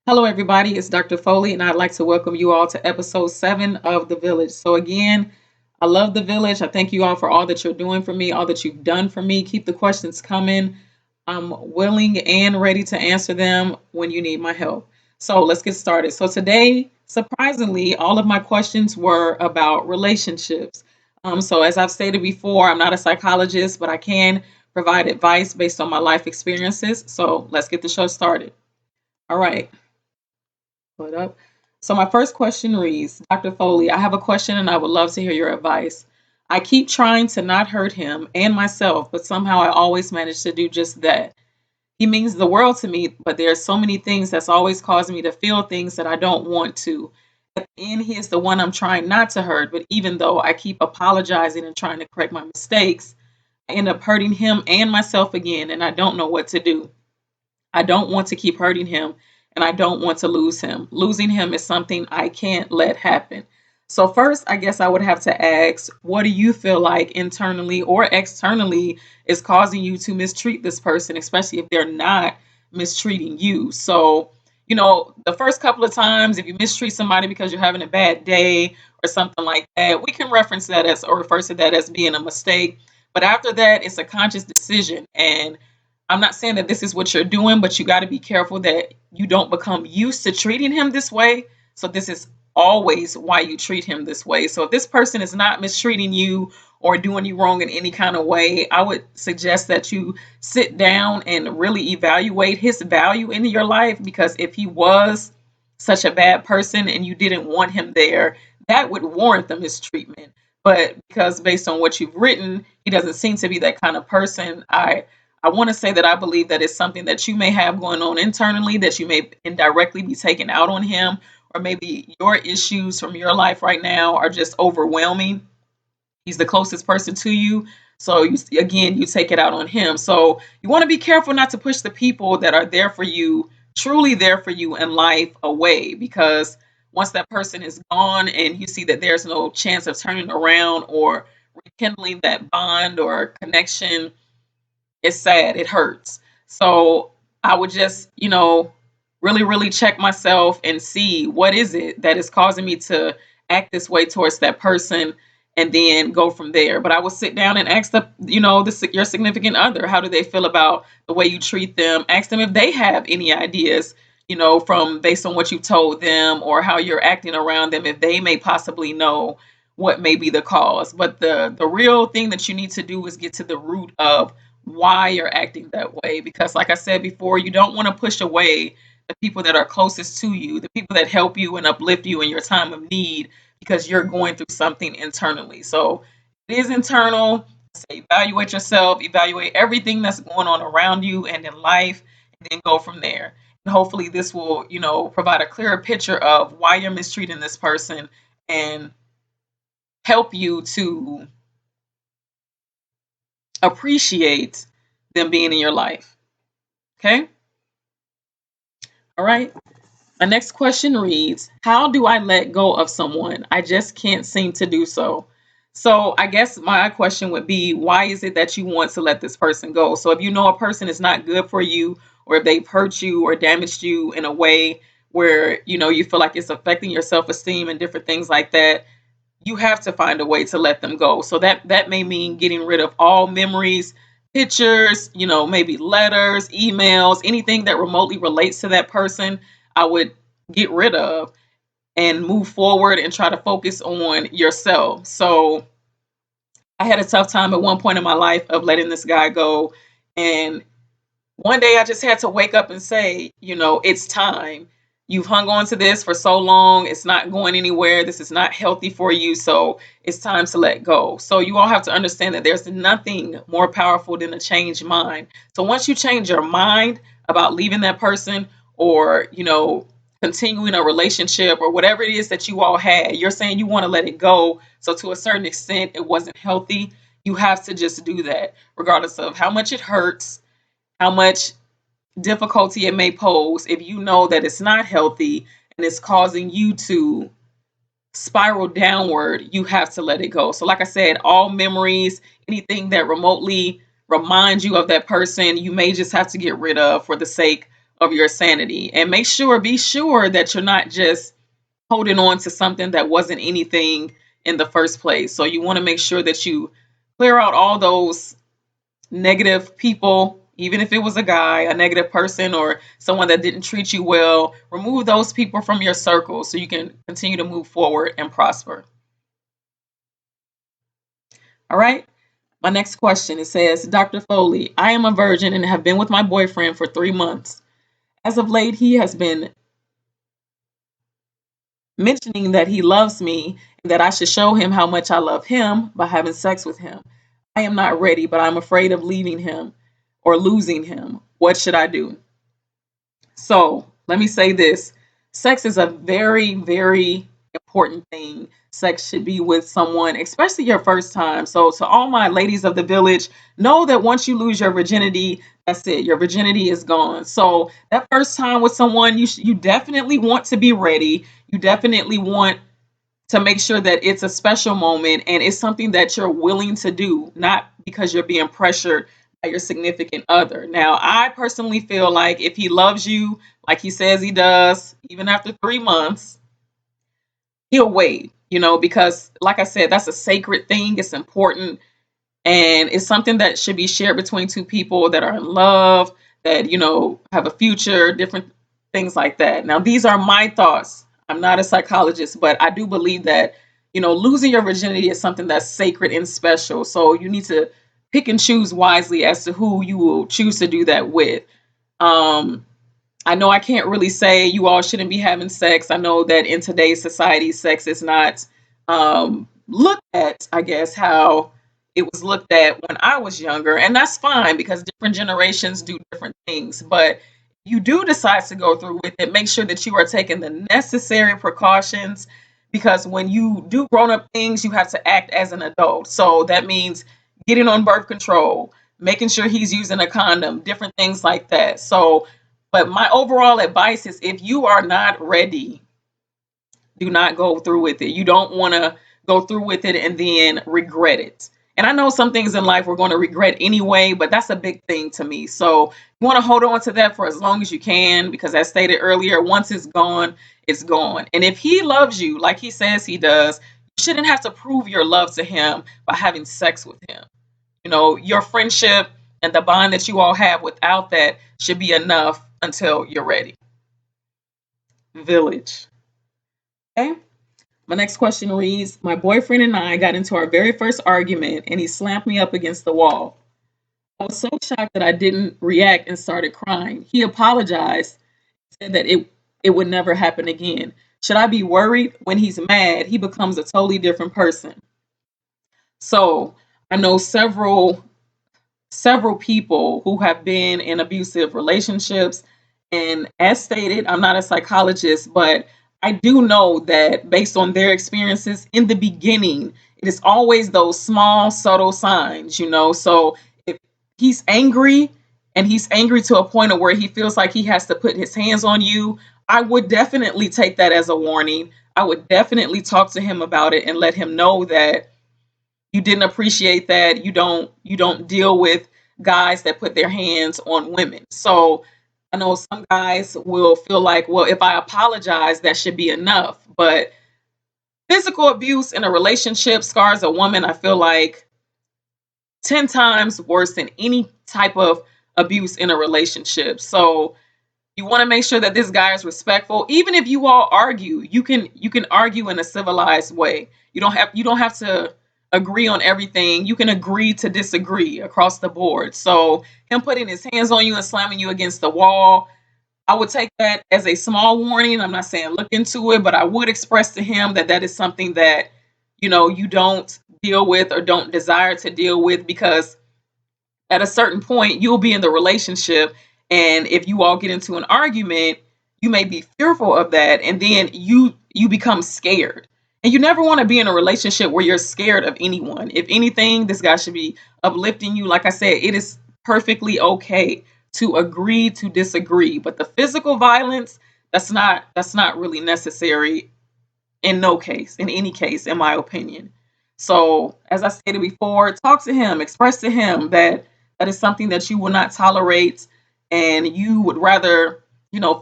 Hello, everybody. It's Dr. Foley, and I'd like to welcome you all to episode 7 of The Village. So, again, I love The Village. I thank you all for all that you're doing for me, all that you've done for me. Keep the questions coming. I'm willing and ready to answer them when you need my help. So, let's get started. So, today, surprisingly, all of my questions were about relationships. So, as I've stated before, I'm not a psychologist, but I can provide advice based on my life experiences. So, let's get the show started. All right. Put up. So my first question reads, Dr. Foley, I have a question and I would love to hear your advice. I keep trying to not hurt him and myself, but somehow I always manage to do just that. He means the world to me, but there are so many things that's always causing me to feel things that I don't want to. At the end, he is the one I'm trying not to hurt, but even though I keep apologizing and trying to correct my mistakes, I end up hurting him and myself again, and I don't know what to do. I don't want to keep hurting him and I don't want to lose him. Losing him is something I can't let happen. So, first, I guess I would have to ask, what do you feel like internally or externally is causing you to mistreat this person, especially if they're not mistreating you? So, the first couple of times, if you mistreat somebody because you're having a bad day or something like that, we can reference that as or refer to that as being a mistake. But after that, it's a conscious decision. And I'm not saying that this is what you're doing, but you got to be careful that you don't become used to treating him this way. So this is always why you treat him this way. So if this person is not mistreating you or doing you wrong in any kind of way, I would suggest that you sit down and really evaluate his value in your life, because if he was such a bad person and you didn't want him there, that would warrant the mistreatment. But because based on what you've written, he doesn't seem to be that kind of person. I want to say that I believe that it's something that you may have going on internally that you may indirectly be taking out on him, or maybe your issues from your life right now are just overwhelming. He's the closest person to you. So you take it out on him. So you want to be careful not to push the people that are there for you, truly there for you in life, away, because once that person is gone and you see that there's no chance of turning around or rekindling that bond or connection, it's sad, it hurts. So I would just, really, really check myself and see what is it that is causing me to act this way towards that person, and then go from there. But I will sit down and ask your significant other, how do they feel about the way you treat them? Ask them if they have any ideas, from based on what you told them or how you're acting around them, if they may possibly know what may be the cause. But the real thing that you need to do is get to the root of why you're acting that way. Because, like I said before, you don't want to push away the people that are closest to you, the people that help you and uplift you in your time of need, because you're going through something internally. So it is internal. Say, evaluate yourself, evaluate everything that's going on around you and in life, and then go from there. And hopefully, this will, provide a clearer picture of why you're mistreating this person and help you to appreciate them being in your life. Okay? All right. My next question reads, how do I let go of someone? I just can't seem to do so. So I guess my question would be, why is it that you want to let this person go? So if you know a person is not good for you, or if they've hurt you or damaged you in a way where, you feel like it's affecting your self-esteem and different things like that, you have to find a way to let them go. So that may mean getting rid of all memories, pictures, maybe letters, emails, anything that remotely relates to that person. I would get rid of and move forward and try to focus on yourself. So I had a tough time at one point in my life of letting this guy go. And one day I just had to wake up and say, it's time. You've hung on to this for so long. It's not going anywhere. This is not healthy for you. So it's time to let go. So you all have to understand that there's nothing more powerful than a changed mind. So once you change your mind about leaving that person, or, continuing a relationship or whatever it is that you all had, you're saying you want to let it go. So to a certain extent, it wasn't healthy. You have to just do that, regardless of how much it hurts, how much difficulty it may pose. If you know that it's not healthy and it's causing you to spiral downward, you have to let it go. So like I said, all memories, anything that remotely reminds you of that person, you may just have to get rid of for the sake of your sanity. And be sure that you're not just holding on to something that wasn't anything in the first place. So you want to make sure that you clear out all those negative people, even if it was a guy, a negative person, or someone that didn't treat you well. Remove those people from your circle so you can continue to move forward and prosper. All right. My next question, it says, Dr. Foley, I am a virgin and have been with my boyfriend for 3 months. As of late, he has been mentioning that he loves me and that I should show him how much I love him by having sex with him. I am not ready, but I'm afraid of leaving him or losing him. What should I do? So let me say this. Sex is a very, very important thing. Sex should be with someone, especially your first time. So to all my ladies of the village, know that once you lose your virginity, that's it. Your virginity is gone. So that first time with someone, you definitely want to be ready. You definitely want to make sure that it's a special moment and it's something that you're willing to do, not because you're being pressured by your significant other. Now, I personally feel like if he loves you like he says he does, even after 3 months, he'll wait, because like I said, that's a sacred thing. It's important and it's something that should be shared between two people that are in love, that have a future, different things like that. Now these are my thoughts. I'm not a psychologist, but I do believe that losing your virginity is something that's sacred and special, so you need to pick and choose wisely as to who you will choose to do that with. um I know I can't really say you all shouldn't be having sex. I know that in today's society, sex is not looked at, I guess, how it was looked at when I was younger. And that's fine because different generations do different things. But you do decide to go through with it, make sure that you are taking the necessary precautions because when you do grown up things, you have to act as an adult. So that means getting on birth control, making sure he's using a condom, different things like that. So but my overall advice is if you are not ready, do not go through with it. You don't want to go through with it and then regret it. And I know some things in life we're going to regret anyway, but that's a big thing to me. So you want to hold on to that for as long as you can, because as stated earlier, once it's gone, it's gone. And if he loves you like he says he does, you shouldn't have to prove your love to him by having sex with him. Your friendship and the bond that you all have without that should be enough until you're ready. Village. Okay. My next question reads, my boyfriend and I got into our very first argument and he slammed me up against the wall. I was so shocked that I didn't react and started crying. He apologized, said that it would never happen again. Should I be worried? When he's mad, he becomes a totally different person. So I know several people who have been in abusive relationships. And as stated, I'm not a psychologist, but I do know that based on their experiences in the beginning, it is always those small, subtle signs. So if he's angry and he's angry to a point of where he feels like he has to put his hands on you, I would definitely take that as a warning. I would definitely talk to him about it and let him know that you didn't appreciate that. You don't deal with guys that put their hands on women. So I know some guys will feel like, well, if I apologize, that should be enough. But physical abuse in a relationship scars a woman, I feel like, 10 times worse than any type of abuse in a relationship. So you want to make sure that this guy is respectful. Even if you all argue, you can argue in a civilized way. You don't have to agree on everything. You can agree to disagree across the board. So him putting his hands on you and slamming you against the wall, I would take that as a small warning. I'm not saying look into it, but I would express to him that that is something that you don't deal with or don't desire to deal with, because at a certain point you'll be in the relationship, and if you all get into an argument, you may be fearful of that, and then you become scared, and you never want to be in a relationship where you're scared of anyone. If anything, this guy should be uplifting you. Like I said, it is perfectly okay to agree to disagree, but the physical violence, that's not really necessary in any case, in my opinion. So, as I stated before, talk to him, express to him that that is something that you will not tolerate, and you would rather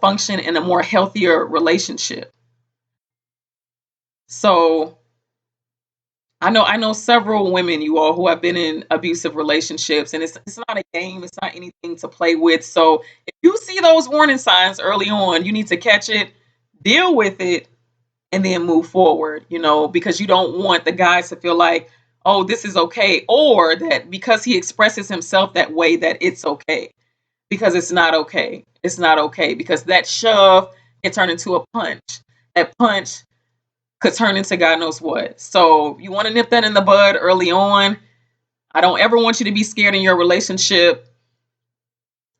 function in a more healthier relationship. So I know several women, you all, who have been in abusive relationships, and it's not a game, it's not anything to play with. So if you see those warning signs early on, you need to catch it, deal with it, and then move forward, because you don't want the guys to feel like, oh, this is okay, or that because he expresses himself that way that it's okay, because it's not okay. It's not okay, because that shove can turn into a punch. That punch could turn into God knows what. So you want to nip that in the bud early on. I don't ever want you to be scared in your relationship.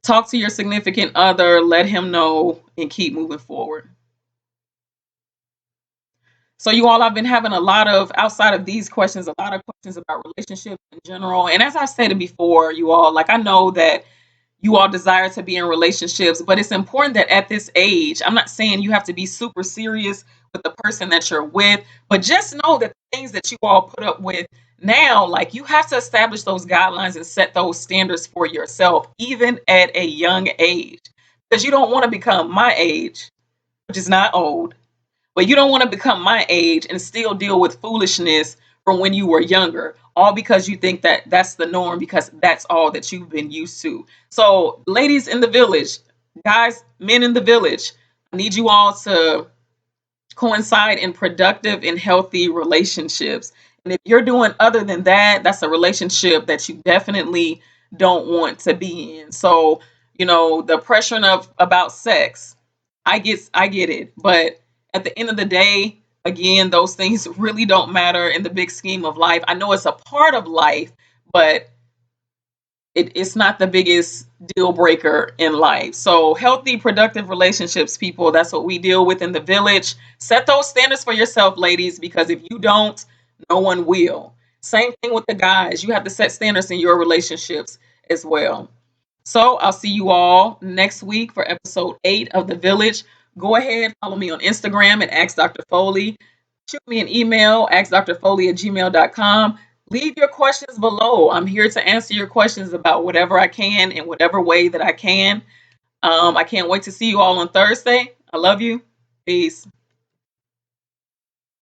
Talk to your significant other, let him know, and keep moving forward. So you all, I've been having a lot of, outside of these questions, a lot of questions about relationships in general. And as I've stated before, you all, like, I know that you all desire to be in relationships, but it's important that at this age, I'm not saying you have to be super serious with the person that you're with, but just know that the things that you all put up with now, like, you have to establish those guidelines and set those standards for yourself, even at a young age, because you don't want to become my age, which is not old, but you don't want to become my age and still deal with foolishness from when you were younger, all because you think that that's the norm, because that's all that you've been used to. So, ladies in the village, guys, men in the village, I need you all to coincide in productive and healthy relationships. And if you're doing other than that, that's a relationship that you definitely don't want to be in. So, the pressuring of about sex, I get it, but at the end of the day, again, those things really don't matter in the big scheme of life. I know it's a part of life, but it's not the biggest deal breaker in life. So, healthy, productive relationships, people, that's what we deal with in the village. Set those standards for yourself, ladies, because if you don't, no one will. Same thing with the guys. You have to set standards in your relationships as well. So, I'll see you all next week for episode 8 of The Village. Go ahead, follow me on Instagram at Ask Dr. Foley. Shoot me an email, askdrfoley@gmail.com. Leave your questions below. I'm here to answer your questions about whatever I can in whatever way that I can. I can't wait to see you all on Thursday. I love you. Peace.